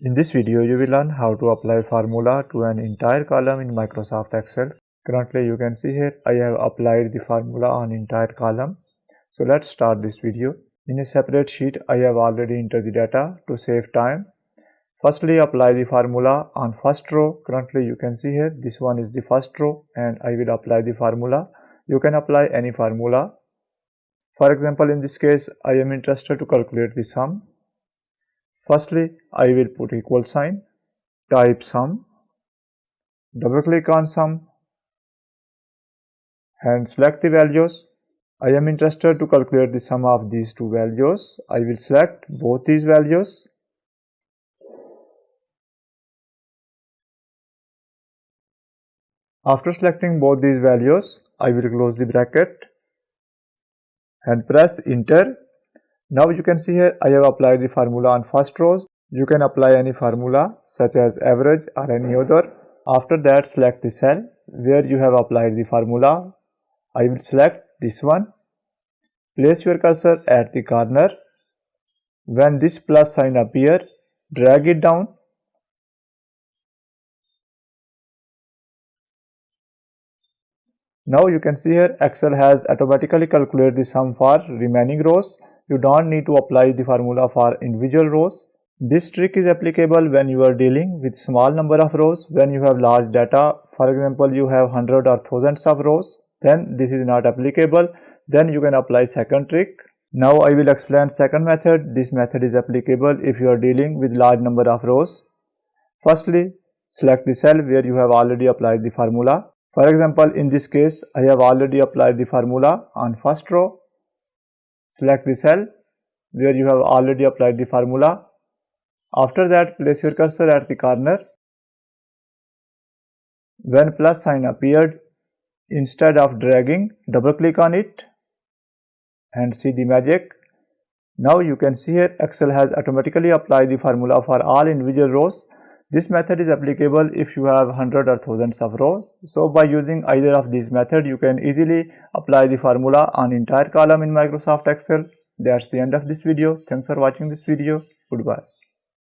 In this video, you will learn how to apply formula to an entire column in Microsoft Excel. Currently, you can see here I have applied the formula on entire column. So let's start this video. In a separate sheet, I have already entered the data to save time. Firstly, apply the formula on first row. Currently, you can see here this one is the first row and I will apply the formula. You can apply any formula. For example, in this case, I am interested to calculate the sum. Firstly, I will put equal sign, type sum, double click on sum and select the values. I am interested to calculate the sum of these two values. I will select both these values. After selecting both these values, I will close the bracket and press enter. Now you can see here I have applied the formula on first rows. You can apply any formula such as average or any other. After that, select the cell where you have applied the formula. I will select this one. Place your cursor at the corner. When this plus sign appears, drag it down. Now you can see here Excel has automatically calculated the sum for remaining rows. You don't need to apply the formula for individual rows. This trick is applicable when you are dealing with small number of rows. When you have large data, for example, you have hundreds or thousands of rows, then this is not applicable. Then you can apply second trick. Now I will explain second method. This method is applicable if you are dealing with large number of rows. Firstly, select the cell where you have already applied the formula. For example, in this case, I have already applied the formula on first row. Select the cell where you have already applied the formula. After that, place your cursor at the corner. When plus sign appeared, instead of dragging, double click on it and see the magic. Now you can see here Excel has automatically applied the formula for all individual rows. This method is applicable if you have hundreds or thousands of rows. So by using either of these methods, you can easily apply the formula on entire column in Microsoft Excel. That's the end of this video. Thanks for watching this video. Goodbye.